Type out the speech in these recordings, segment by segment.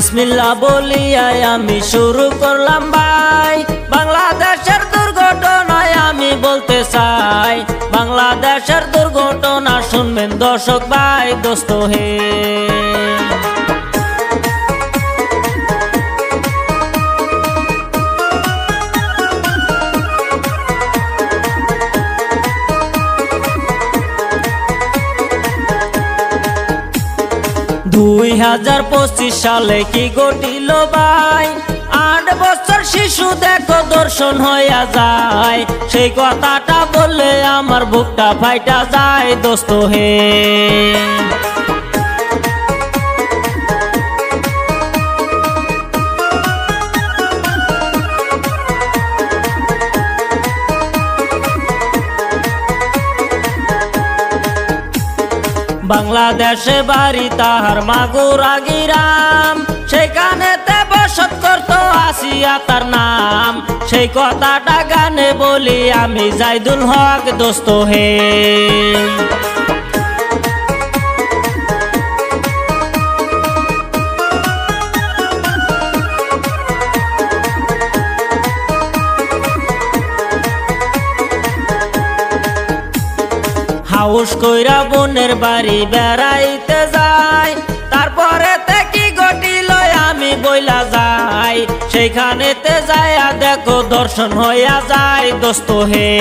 বিসমিল্লাহ বলিয়া আমি শুরু করলাম ভাই। বাংলাদেশের দুর্ঘটনায় আমি বলতে চাই, বাংলাদেশের দুর্ঘটনা শুনবেন দর্শক ভাই দোস্ত হে। 2025 সালে কি ঘটিল ভাই, 8 বছর শিশু দেখো দর্শন হইয়া যায়। সেই কথাটা বললে আমার বুকটা ফাইটা যায় দোস্ত হে। বাংলাদেশে বাড়ি তাহার মাগুরা গিরাম, সেখানেতে বসত করত আসিয়া তার নাম। সেই কথাটা গানে বলি আমি জাইদুল হক দোস্ত হে। হাউস কইরা বোনের বাড়ি বেড়াইতে যাই, তারপরে কি ঘটিল আমি বইলা যাই। সেইখানেতে যাইয়া দেখো দর্শন হইয়া যায় দোস্ত হে।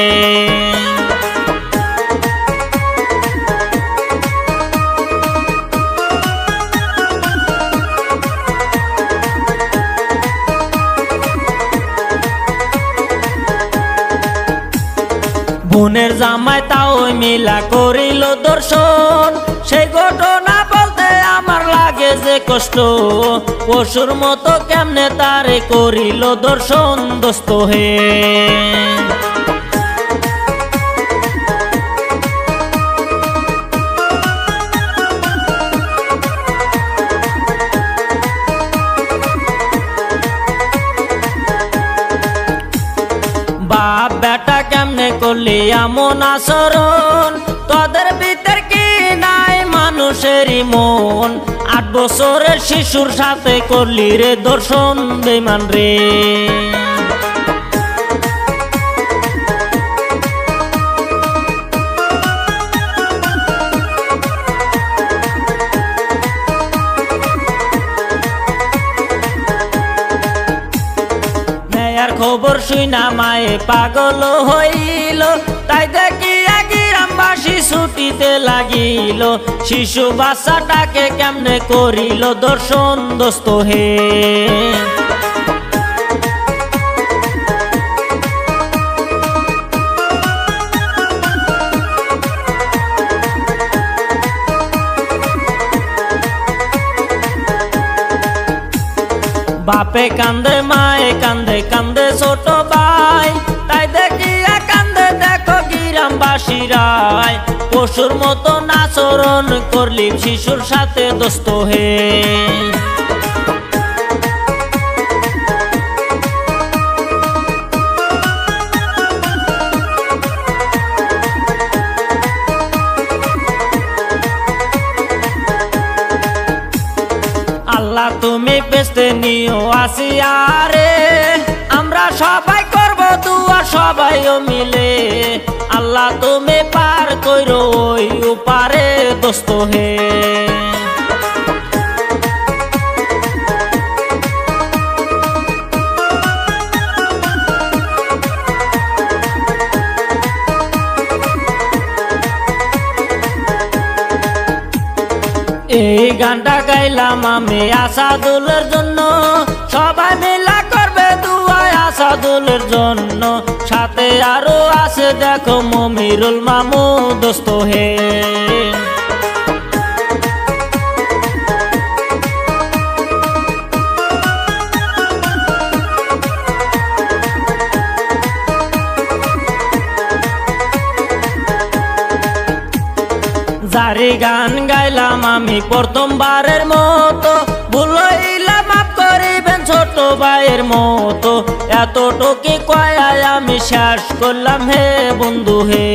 বোনের জামাই তাও মিলা করিল দর্শন, সেই ঘটনা বলতে আমার লাগে যে কষ্ট। পশুর মতো কেমনে তারে করিল দর্শন দোস্ত হে। বাপ বেটা কেমনে করলি এমন আচরণ, তোদের ভিতর কি নাই মানুষেরই মন। 8 বছরের শিশুর সাথে করলি রে দর্শন বেমান রে। খবর শুইনা মায়ে পাগল হইল, তাই দেখিয়া গ্রামবাসী ছুটিতে লাগিল। শিশু বাচ্চাটাকে কেমনে করিল দর্শন দোস্ত হে। বাপে কান্দে মায়ে কান্দে কান্দে ছোট ভাই, তাই দেখিয়া কান্দে দেখো গ্রামবাসীরাই। পশুর মতো আচরণ করলি শিশুর সাথে দোস্ত হে। আল্লাহ তুমি বেস্তে নিও আসিয়ারে, আমরা সবাই করব দুয়া সবাইও মিলে। আল্লাহ তুমি পার কইরো ওই উপারে দোস্ত হে। এই গানটা গাইলাম আমি আসাদুলের জন্য, সবাই মিলা করবে দুয়া আসাদুলের জন্য। সাথে আরো আছে দেখো মমিরুল মামু দোস্ত হে। যারি গান গাইলাম আমি প্রথমবারের মতো, ভুল হইলে মাফ করিবেন ছোট ভাইয়ের মতো। এতটুকু কয়া আমি শেষ করলাম হে বন্ধু হে।